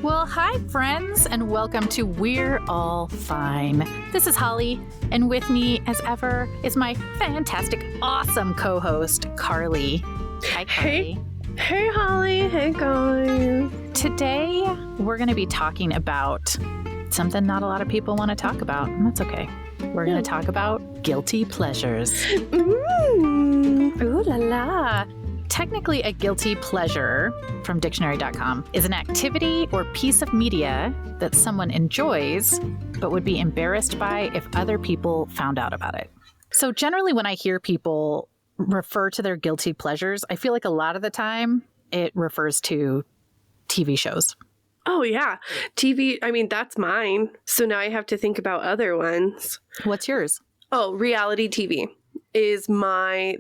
Well, hi, friends, and welcome to We're All Fine. This is Holly, and with me, as ever, is my fantastic, awesome co-host, Carly. Hi, Carly. Hey, Holly. Hey, guys. Today, we're going to be talking about something not a lot of people want to talk about, and that's okay. We're going to talk about guilty pleasures. Ooh la la. Technically, a guilty pleasure, from dictionary.com, is an activity or piece of media that someone enjoys but would be embarrassed by if other people found out about it. So generally, when I hear people refer to their guilty pleasures, I feel like a lot of the time it refers to TV shows. Oh, yeah. TV, that's mine. So now I have to think about other ones. What's yours? Oh, reality TV is my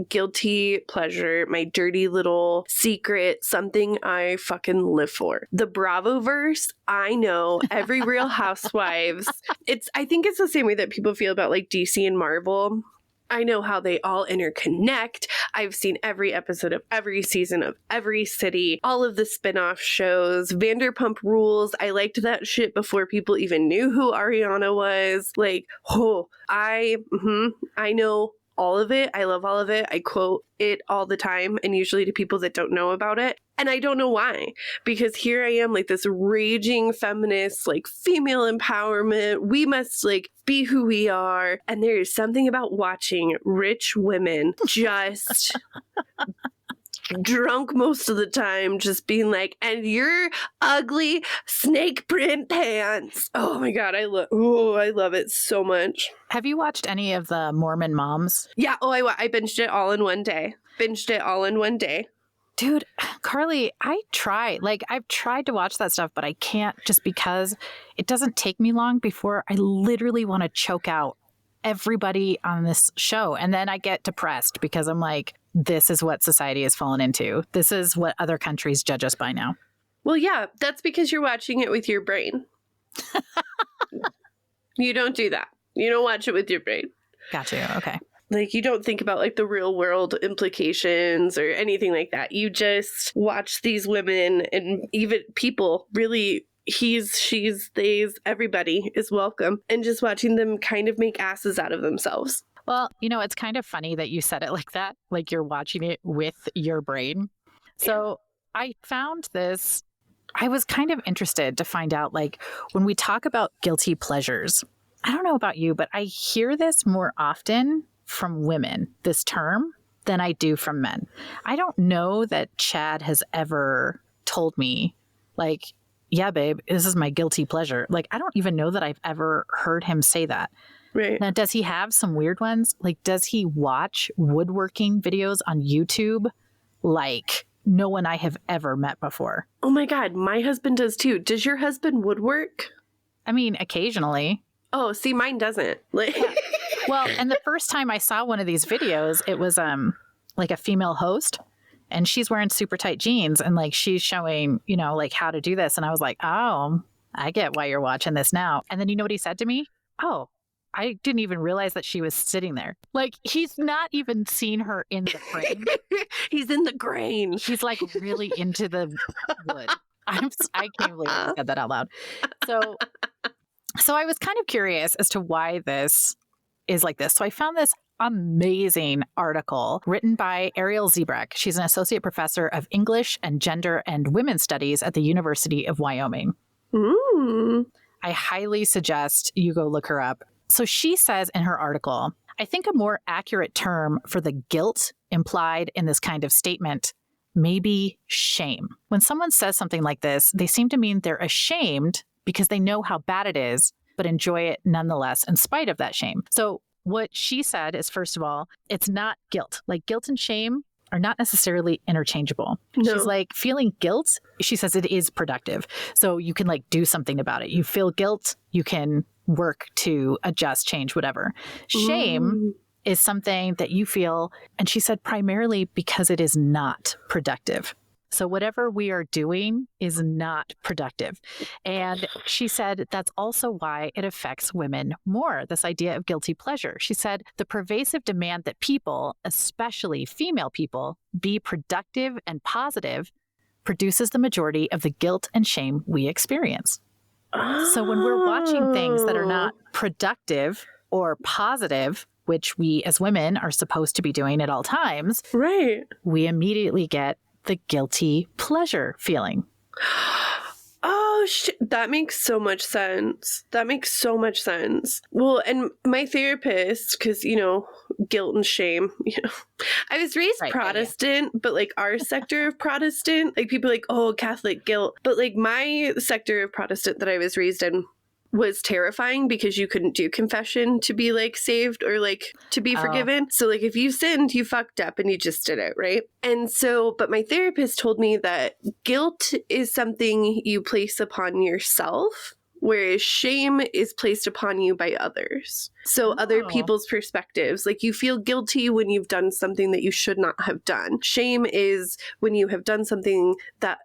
guilty pleasure, my dirty little secret, something I fucking live for. The Bravoverse, I know every Real Housewives. I think it's the same way that people feel about like DC and Marvel. I know how they all interconnect. I've seen every episode of every season of every city, all of the spin-off shows, Vanderpump Rules. I liked that shit before people even knew who Ariana was. I know all of it. I love all of it. I quote it all the time, and usually to people that don't know about it. And I don't know why, because here I am, like this raging feminist, like female empowerment. We must like be who we are. And there is something about watching rich women just drunk most of the time, just being like, and your ugly snake print pants. Oh my God, I love it so much. Have you watched any of the Mormon Moms? Yeah. Oh, I binged it all in one day. Dude, Carly, I've tried to watch that stuff, but I can't, just because it doesn't take me long before I literally want to choke out everybody on this show. And then I get depressed because I'm like, this is what society has fallen into. This is what other countries judge us by now. Well, yeah, that's because you're watching it with your brain. You don't do that. You don't watch it with your brain. Got you. Okay. Like, you don't think about, like, the real world implications or anything like that. You just watch these women and even people, really, he's, she's, they's, everybody is welcome. And just watching them kind of make asses out of themselves. Well, it's kind of funny that you said it like that, like you're watching it with your brain. So I found this, I was kind of interested to find out, like, when we talk about guilty pleasures, I don't know about you, but I hear this more often from women, this term, than I do from men. I don't know that Chad has ever told me, like, yeah, babe, this is my guilty pleasure. Like, I don't even know that I've ever heard him say that. Right. Now, does he have some weird ones? Like, does he watch woodworking videos on YouTube like no one I have ever met before? Oh my God, my husband does too. Does your husband woodwork? I mean, occasionally. Oh, see, mine doesn't. Yeah. Well, and the first time I saw one of these videos, it was like a female host, and she's wearing super tight jeans, and like she's showing, like how to do this. And I was like, oh, I get why you're watching this now. And then you know what he said to me? Oh, I didn't even realize that she was sitting there. Like, he's not even seen her in the frame. He's in the grain. He's like really into the wood. I can't believe I said that out loud. So I was kind of curious as to why this is like this. So I found this amazing article written by Ariel Zebreck. She's an associate professor of English and Gender and Women's Studies at the University of Wyoming. Ooh. I highly suggest you go look her up. So she says in her article, I think a more accurate term for the guilt implied in this kind of statement may be shame. When someone says something like this, they seem to mean they're ashamed because they know how bad it is, but enjoy it nonetheless in spite of that shame. So what she said is, first of all, it's not guilt. Like, guilt and shame are not necessarily interchangeable. No. She's like, feeling guilt, she says it is productive. So you can like do something about it. You feel guilt, you can work to adjust, change, whatever. Shame is something that you feel, and she said primarily because it is not productive. So whatever we are doing is not productive. And she said that's also why it affects women more, this idea of guilty pleasure. She said the pervasive demand that people, especially female people, be productive and positive produces the majority of the guilt and shame we experience. So when we're watching things that are not productive or positive, which we as women are supposed to be doing at all times, right, we immediately get the guilty pleasure feeling. Oh, that makes so much sense. That makes so much sense. Well, and my therapist, because, guilt and shame, I was raised Protestant, but like our sector of Protestant, like people like, oh, Catholic guilt. But like my sector of Protestant that I was raised in was terrifying because you couldn't do confession to be like saved or like to be forgiven. So like if you sinned, you fucked up and you just did it, right? And so, but my therapist told me that guilt is something you place upon yourself, whereas shame is placed upon you by others. So other people's perspectives, like you feel guilty when you've done something that you should not have done. Shame is when you have done something that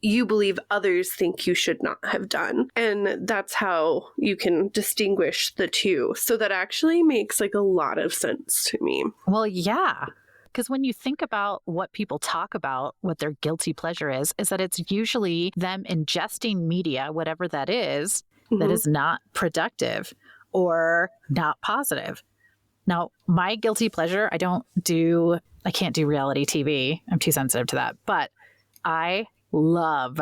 you believe others think you should not have done. And that's how you can distinguish the two. So that actually makes like a lot of sense to me. Well, yeah. Because when you think about what people talk about, what their guilty pleasure is that it's usually them ingesting media, whatever that is not productive or not positive. Now, my guilty pleasure, I can't do reality TV. I'm too sensitive to that. But I love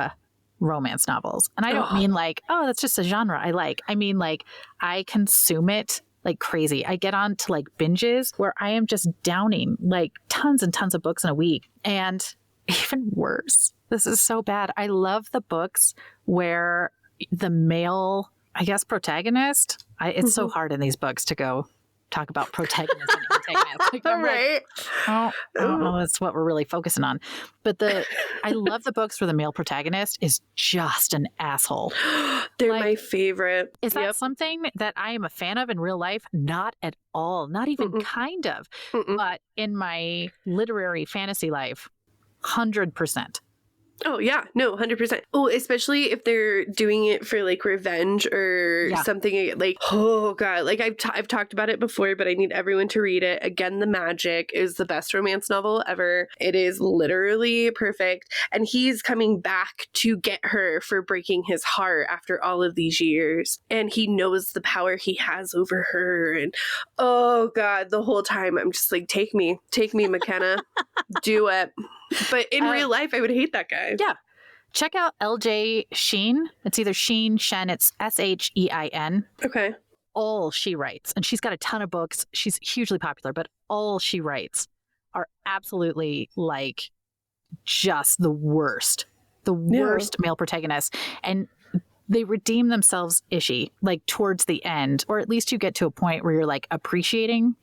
romance novels. And I don't mean like, oh, that's just a genre I like. I mean like I consume it like crazy. I get on to like binges where I am just downing like tons and tons of books in a week. And even worse, this is so bad. I love the books where the male, I guess, protagonist, it's so hard in these books to go talk about protagonist and antagonist. Like, right. I don't know that's what we're really focusing on. But I love the books where the male protagonist is just an asshole. They're my favorite. Is that something that I am a fan of in real life? Not at all. Not even kind of. But in my literary fantasy life, 100%. Oh, yeah. No, 100%. Oh, especially if they're doing it for like revenge or something like, oh God, like I've talked about it before, but I need everyone to read it. Again, The Magic is the best romance novel ever. It is literally perfect. And he's coming back to get her for breaking his heart after all of these years. And he knows the power he has over her. And oh God, the whole time I'm just like, take me, McKenna, do it. But in real life, I would hate that guy. Yeah. Check out LJ Sheen. It's either Shen, it's Shein. Okay. All she writes, and she's got a ton of books. She's hugely popular, but all she writes are absolutely like just the worst male protagonists. And they redeem themselves ishy, like towards the end, or at least you get to a point where you're like appreciating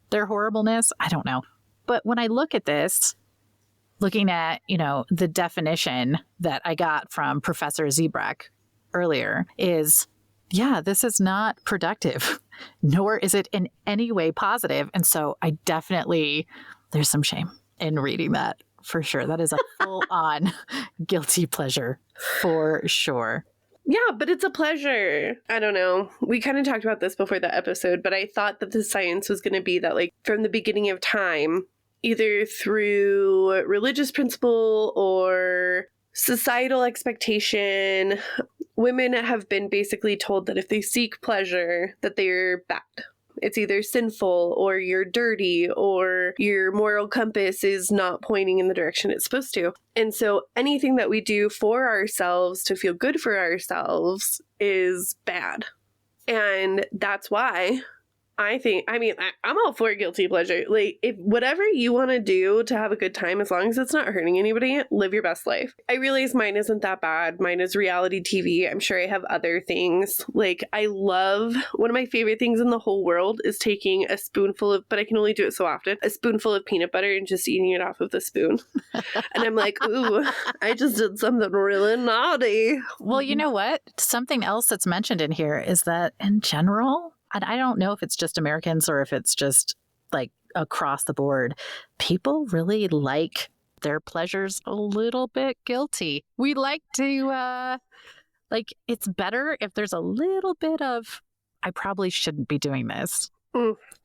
their horribleness. I don't know. But when I look at this, looking at, the definition that I got from Professor Zebrak earlier is, this is not productive, nor is it in any way positive. And so there's some shame in reading that for sure. That is a full on guilty pleasure for sure. Yeah, but it's a pleasure. I don't know. We kind of talked about this before the episode, but I thought that the science was going to be that like from the beginning of time, either through religious principle or societal expectation, women have been basically told that if they seek pleasure, that they're bad. It's either sinful or you're dirty or your moral compass is not pointing in the direction it's supposed to. And so anything that we do for ourselves to feel good for ourselves is bad. And that's why I'm all for guilty pleasure. Like, if whatever you want to do to have a good time, as long as it's not hurting anybody, live your best life. I realize mine isn't that bad. Mine is reality TV. I'm sure I have other things. Like, one of my favorite things in the whole world is taking a spoonful of, but I can only do it so often, a spoonful of peanut butter and just eating it off of the spoon. And I'm like, ooh, I just did something really naughty. Well, you know what? Something else that's mentioned in here is that in general, and I don't know if it's just Americans or if it's just like across the board, people really like their pleasures a little bit guilty. We like to, it's better if there's a little bit of, I probably shouldn't be doing this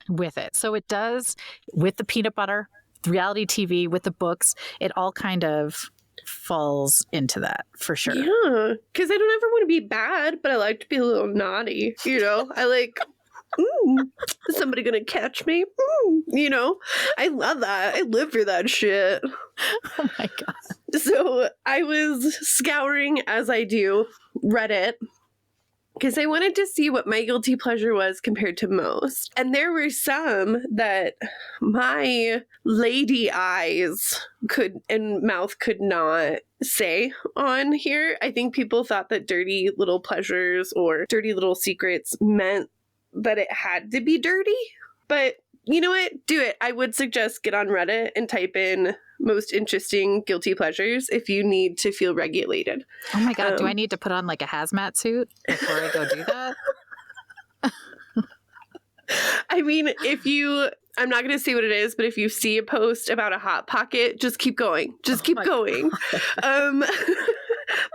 with it. So it does with the peanut butter, reality TV, with the books, it all kind of falls into that for sure. Yeah, because I don't ever want to be bad, but I like to be a little naughty, you know? I like, is somebody gonna catch me? You know? I love that. I live for that shit. Oh my God. So I was scouring, as I do, Reddit, because I wanted to see what my guilty pleasure was compared to most. And there were some that my lady eyes and mouth could not say on here. I think people thought that dirty little pleasures or dirty little secrets meant that it had to be dirty. But you know what? Do it. I would suggest get on Reddit and type in most interesting guilty pleasures if you need to feel regulated. Oh my God. Do I need to put on like a hazmat suit before I go do that? I mean, I'm not going to say what it is, but if you see a post about a Hot Pocket, just keep going. Just keep going.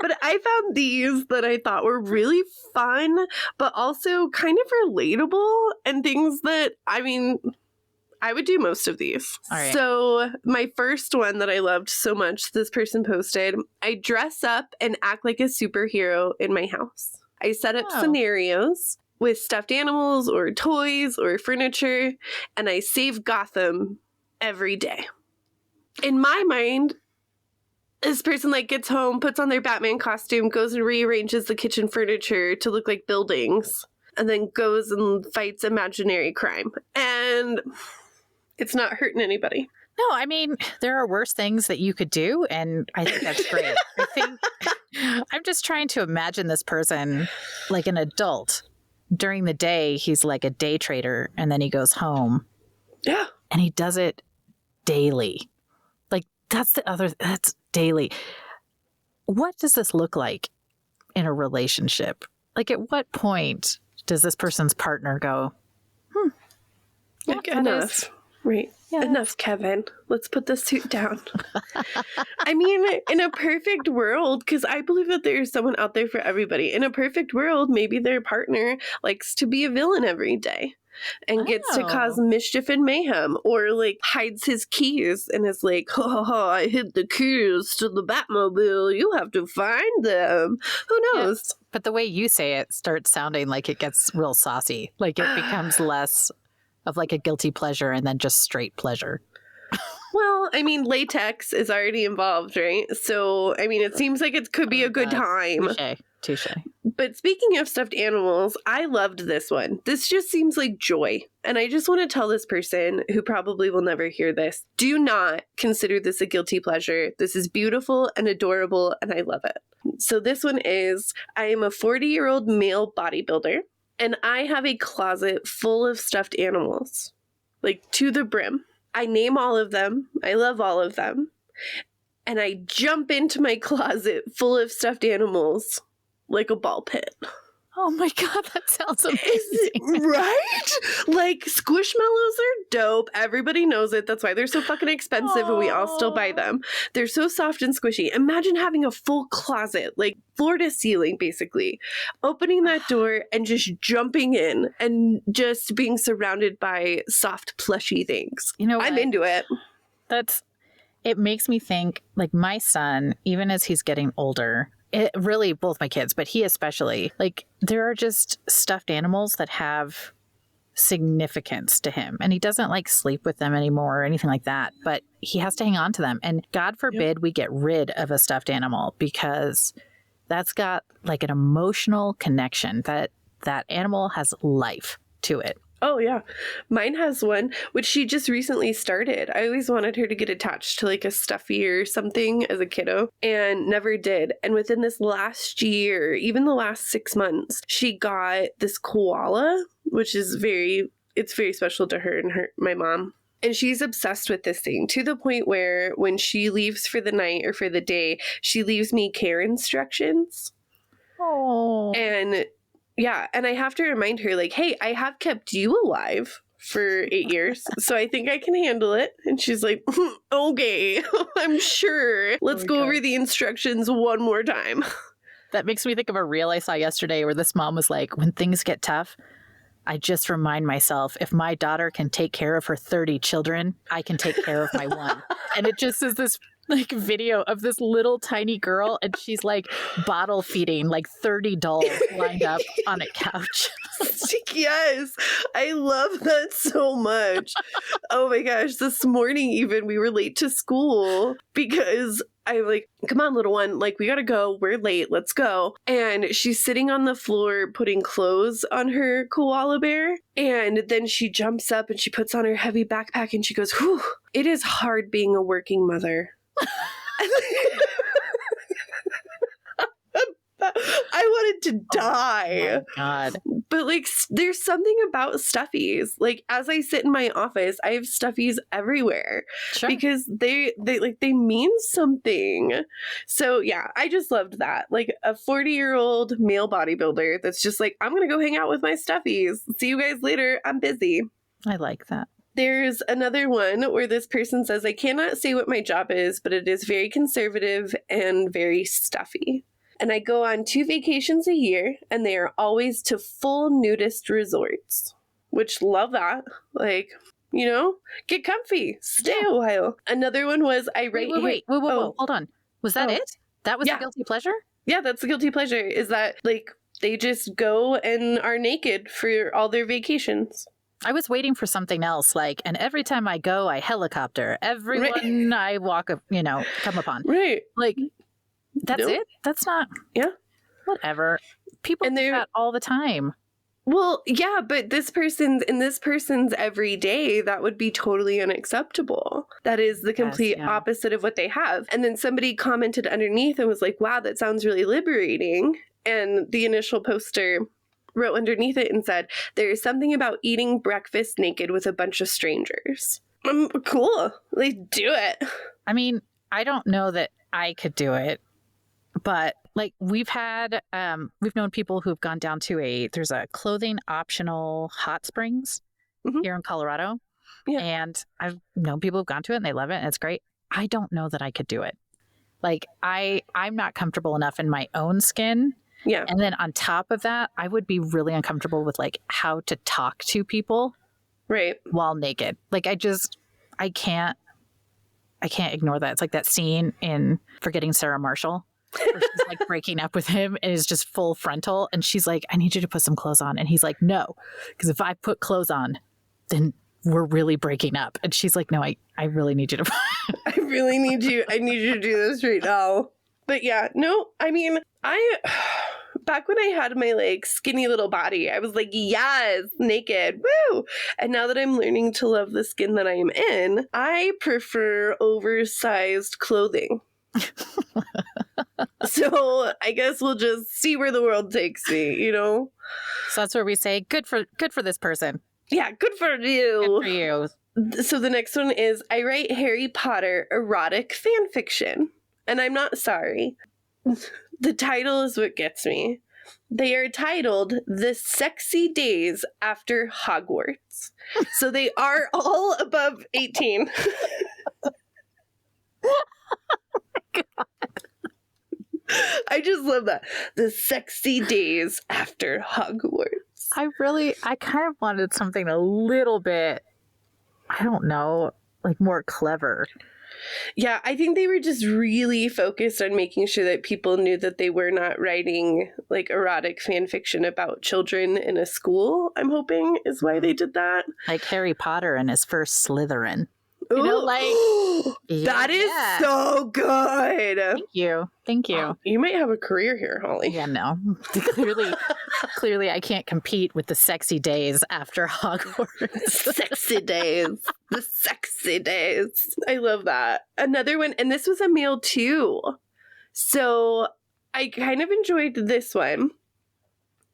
But I found these that I thought were really fun, but also kind of relatable and things that, I mean, I would do most of these. All right. So my first one that I loved so much, this person posted, I dress up and act like a superhero in my house. I set up scenarios with stuffed animals or toys or furniture, and I save Gotham every day. In my mind, this person like gets home, puts on their Batman costume, goes and rearranges the kitchen furniture to look like buildings, and then goes and fights imaginary crime. And it's not hurting anybody. No, I mean, there are worse things that you could do, and I think that's great. I think I'm just trying to imagine this person like an adult. During the day, he's like a day trader, and then he goes home. Yeah. And he does it daily. Like, that's daily. What does this look like in a relationship? Like, at what point does this person's partner go, Like, enough. Right. Yeah. Enough, Kevin. Let's put the suit down. I mean, in a perfect world, because I believe that there's someone out there for everybody. In a perfect world, maybe their partner likes to be a villain every day and gets to cause mischief and mayhem, or like hides his keys and is like, I hid the keys to the Batmobile. You have to find them. Who knows? Yeah, but the way you say it starts sounding like it gets real saucy. Like it becomes less of like a guilty pleasure and then just straight pleasure. Well, I mean, latex is already involved, right? So, I mean, it seems like it could be a good time. Touche. But speaking of stuffed animals, I loved this one. This just seems like joy. And I just want to tell this person who probably will never hear this, do not consider this a guilty pleasure. This is beautiful and adorable, and I love it. So this one is, I am a 40-year-old male bodybuilder, and I have a closet full of stuffed animals, like to the brim. I name all of them. I love all of them. And I jump into my closet full of stuffed animals like a ball pit. Oh my God, that sounds amazing. Right? Like, Squishmallows are dope. Everybody knows it. That's why they're so fucking expensive and we all still buy them. They're so soft and squishy. Imagine having a full closet, like floor to ceiling, basically. Opening that door and just jumping in and just being surrounded by soft, plushy things. You know what? I'm into it. It makes me think, like, my son, even as he's getting older, it really, both my kids, but he especially, like, there are just stuffed animals that have significance to him. And he doesn't like sleep with them anymore or anything like that, but he has to hang on to them. And God forbid we get rid of a stuffed animal, because that's got like an emotional connection, that animal has life to it. Oh, yeah. Mine has one, which she just recently started. I always wanted her to get attached to like a stuffy or something as a kiddo and never did. And within this last year, even the last 6 months, she got this koala, which is very special to her and my mom. And she's obsessed with this thing to the point where when she leaves for the night or for the day, she leaves me care instructions. Oh. And yeah, and I have to remind her, like, hey, I have kept you alive for 8 years, so I think I can handle it. And she's like, okay, I'm sure. Let's go over the instructions one more time. That makes me think of a reel I saw yesterday where this mom was like, when things get tough, I just remind myself, if my daughter can take care of her 30 children, I can take care of my one. And it just is this like video of this little tiny girl, and she's like bottle feeding like 30 dolls lined up on a couch. Yes, I love that so much. Oh my gosh, this morning even we were late to school because I'm like, come on, little one, like we gotta go. We're late. Let's go. And she's sitting on the floor putting clothes on her koala bear. And then she jumps up and she puts on her heavy backpack and she goes, whew, it is hard being a working mother. I wanted to die. Oh my God. But like, there's something about stuffies. Like, as I sit in my office, I have stuffies everywhere because they mean something. So yeah, I just loved that. Like a 40-year-old male bodybuilder that's just like, I'm gonna go hang out with my stuffies. See you guys later. I'm busy. I like that. There's another one where this person says, I cannot say what my job is, but it is very conservative and very stuffy. And I go on 2 vacations a year, and they are always to full nudist resorts, which love that. Like, you know, get comfy, stay a while. Another one was I write. Wait, hold on. Was that it? That was the guilty pleasure? Yeah, that's the guilty pleasure. Is that like they just go and are naked for all their vacations. I was waiting for something else, like, and every time I go, I helicopter. Everyone I walk, come upon. Right. Like. That's it? That's not... Yeah. Whatever. People do that all the time. Well, yeah, but in this person's everyday, that would be totally unacceptable. That is the complete opposite of what they have. And then somebody commented underneath and was like, wow, that sounds really liberating. And the initial poster wrote underneath it and said, there is something about eating breakfast naked with a bunch of strangers. Cool. Like, do it. I mean, I don't know that I could do it. But like we've known people who've gone down to there's a clothing optional hot springs here in Colorado. Yeah. And I've known people who've gone to it and they love it and it's great. I don't know that I could do it. Like I'm not comfortable enough in my own skin. Yeah. And then on top of that, I would be really uncomfortable with like how to talk to people. Right. While naked. Like I can't ignore that. It's like that scene in Forgetting Sarah Marshall. Where she's like breaking up with him and is just full frontal. And she's like, I need you to put some clothes on. And he's like, no, because if I put clothes on, then we're really breaking up. And she's like, no, I really need you to. I really need you. I need you to do this right now. But yeah, no, I mean, back when I had my like skinny little body, I was like, yes, naked, woo. And now that I'm learning to love the skin that I am in, I prefer oversized clothing. So I guess we'll just see where the world takes me, you know? So that's where we say, good for this person. Yeah, good for you. Good for you. So the next one is, I write Harry Potter erotic fan fiction. And I'm not sorry. The title is what gets me. They are titled The Sexy Days After Hogwarts. So they are all above 18. God. I just love that. The sexy days after Hogwarts. I kind of wanted something a little bit, I don't know, like more clever. Yeah, I think they were just really focused on making sure that people knew that they were not writing like erotic fan fiction about children in a school, I'm hoping is why they did that. Like Harry Potter and his first Slytherin. You know, like that is so good. Thank you. Oh, you might have a career here, Holly. Yeah, no. Clearly I can't compete with the sexy days after Hogwarts. Sexy days. The sexy days. I love that. Another one, and this was a male too. So I kind of enjoyed this one.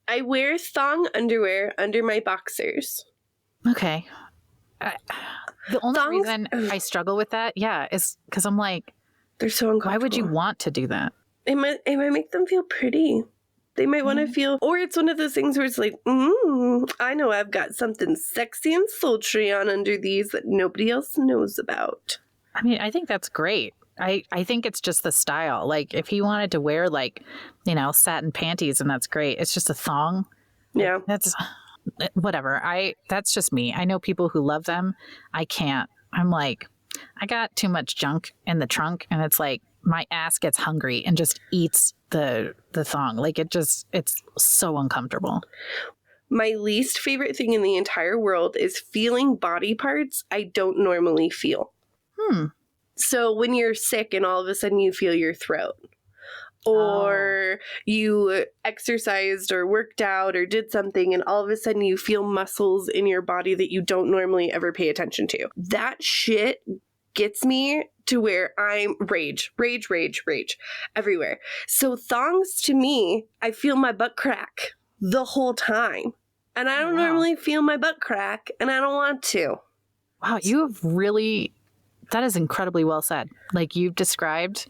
I wear thong underwear under my boxers. Okay. The only reason I struggle with that, is because I'm like, they're so uncomfortable. Why would you want to do that? It might make them feel pretty. They might want to feel, or it's one of those things where it's like, I know I've got something sexy and sultry on under these that nobody else knows about. I mean, I think that's great. I think it's just the style. Like if he wanted to wear like, satin panties, and that's great. It's just a thong. Yeah. That's whatever. That's just me. I know people who love them. I can't. I'm like, I got too much junk in the trunk, and it's like my ass gets hungry and just eats the thong. Like it's so uncomfortable. My least favorite thing in the entire world is feeling body parts I don't normally feel. So when you're sick and all of a sudden you feel your throat, or you exercised or worked out or did something and all of a sudden you feel muscles in your body that you don't normally ever pay attention to. That shit gets me to where I'm rage everywhere. So thongs, to me, I feel my butt crack the whole time. And I don't normally feel my butt crack, and I don't want to. Wow, that is incredibly well said. Like, you've described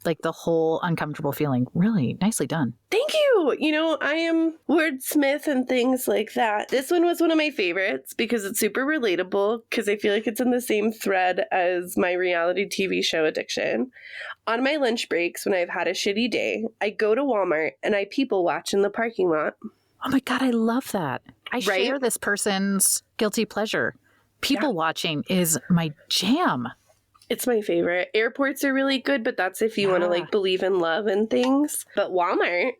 like the whole uncomfortable feeling. Really nicely done. Thank you. You know, I am wordsmith and things like that. This one was one of my favorites because it's super relatable, because I feel like it's in the same thread as my reality TV show addiction. On my lunch breaks, when I've had a shitty day, I go to Walmart and I people watch in the parking lot. Oh my God, I love that. I share this person's guilty pleasure. People watching is my jam. It's my favorite. Airports are really good, but that's if you want to like believe in love and things. But Walmart,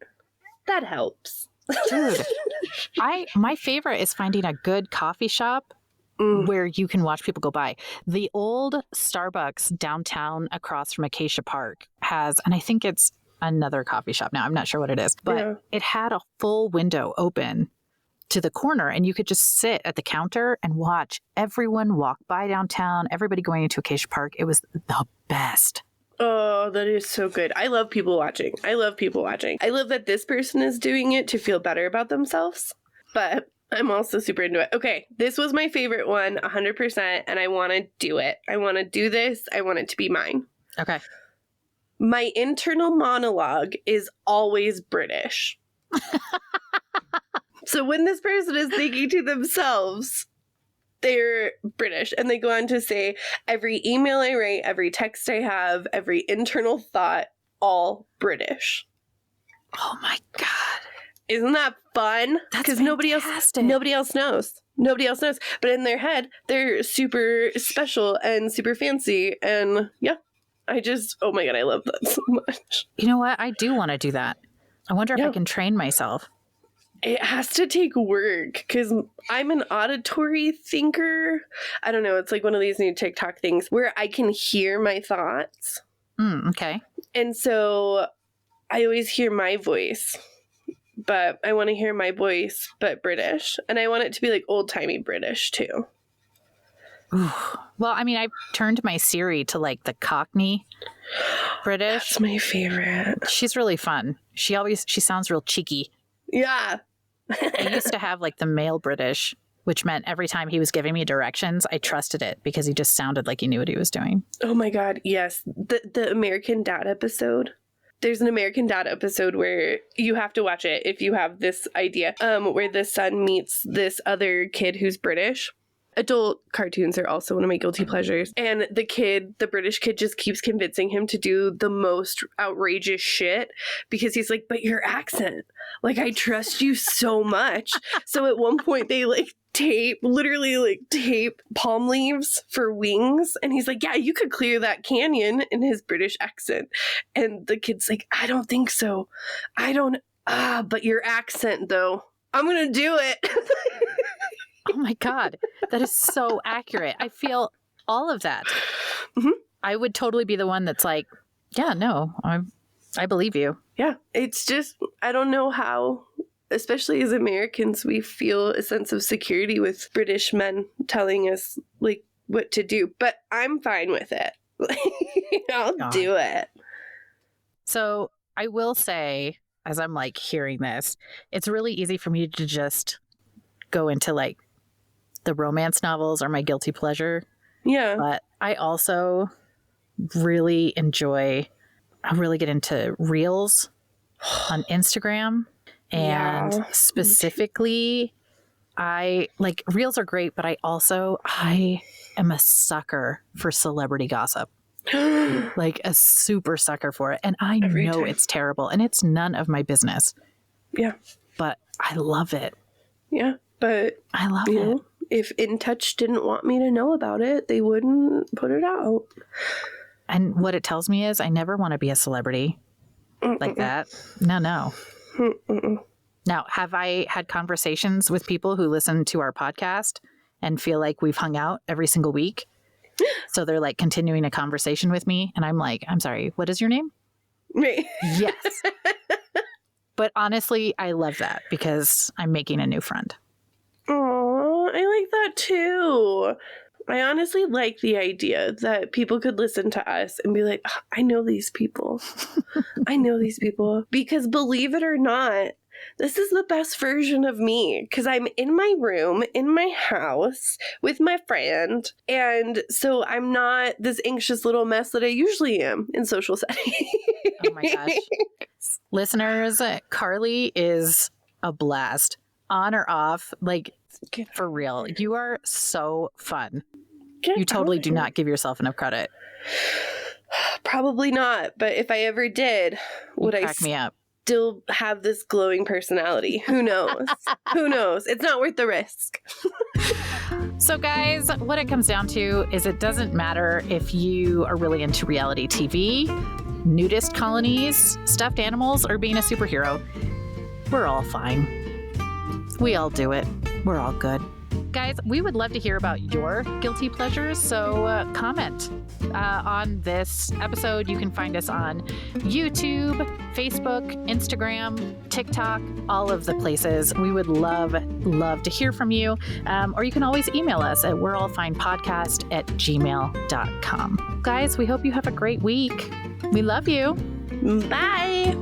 that helps. Dude, my favorite is finding a good coffee shop where you can watch people go by. The old Starbucks downtown across from Acacia Park has, and I think it's another coffee shop now, I'm not sure what it is, but it had a full window open to the corner, and you could just sit at the counter and watch everyone walk by downtown, everybody going into Acacia Park. It was the best. Oh, that is so good. I love people watching. I love that this person is doing it to feel better about themselves, but I'm also super into it. Okay, this was my favorite one, 100%, and I want to do it. I want to do this. I want it to be mine. Okay. My internal monologue is always British. So when this person is thinking to themselves, they're British, and they go on to say, every email I write, every text I have, every internal thought, all British. Oh my God. Isn't that fun? Because nobody else knows. Nobody else knows. But in their head, they're super special and super fancy. And yeah, oh my God, I love that so much. You know what? I do want to do that. I wonder if I can train myself. It has to take work, because I'm an auditory thinker. I don't know. It's like one of these new TikTok things where I can hear my thoughts. Okay. And so I always hear my voice, but I want to hear my voice, but British. And I want it to be like old-timey British too. Ooh. Well, I mean, I turned my Siri to like the Cockney British. That's my favorite. She's really fun. She sounds real cheeky. Yeah. I used to have like the male British, which meant every time he was giving me directions, I trusted it because he just sounded like he knew what he was doing. Oh my God, yes. The American Dad episode. There's an American Dad episode where you have to watch it if you have this idea, where the son meets this other kid who's British. Adult cartoons are also one of my guilty pleasures. And the British kid just keeps convincing him to do the most outrageous shit because he's like, but your accent, like, I trust you so much. So at one point they literally tape palm leaves for wings. And he's like, yeah, you could clear that canyon, in his British accent. And the kid's like, I don't think so. But your accent though, I'm going to do it. Oh my God, that is so accurate. I feel all of that. Mm-hmm. I would totally be the one that's like, yeah, no, I believe you. Yeah, it's just, I don't know how, especially as Americans, we feel a sense of security with British men telling us like what to do, but I'm fine with it. I'll do it. So I will say, as I'm like hearing this, it's really easy for me to just go into like the romance novels are my guilty pleasure. Yeah. But I also really get into reels on Instagram. And specifically, I like reels are great, but I am a sucker for celebrity gossip. Like a super sucker for it. And I know it's terrible and it's none of my business. Yeah. But I love it. Yeah. But I love it. If In Touch didn't want me to know about it, they wouldn't put it out. And what it tells me is I never want to be a celebrity like that. No. Now, have I had conversations with people who listen to our podcast and feel like we've hung out every single week? So they're like continuing a conversation with me. And I'm like, I'm sorry, what is your name? Me. Yes. But honestly, I love that because I'm making a new friend. Oh, I like that too. I honestly like the idea that people could listen to us and be like, oh, I know these people. I know these people. Because believe it or not, this is the best version of me because I'm in my room, in my house with my friend. And so I'm not this anxious little mess that I usually am in social settings. Oh my gosh. Listeners, Carly is a blast. On or off, like for real. You are so fun. You totally do not give yourself enough credit. Probably not. But if I ever did, would I crack me up? Still have this glowing personality? Who knows? Who knows? It's not worth the risk. So guys, what it comes down to is it doesn't matter if you are really into reality TV, nudist colonies, stuffed animals, or being a superhero. We're all fine. We all do it. We're all good. Guys, we would love to hear about your guilty pleasures, so comment on this episode. You can find us on YouTube, Facebook, Instagram, TikTok, all of the places. We would love to hear from you. Or you can always email us at we'reallfinepodcast@gmail.com. Guys, we hope you have a great week. We love you. Bye.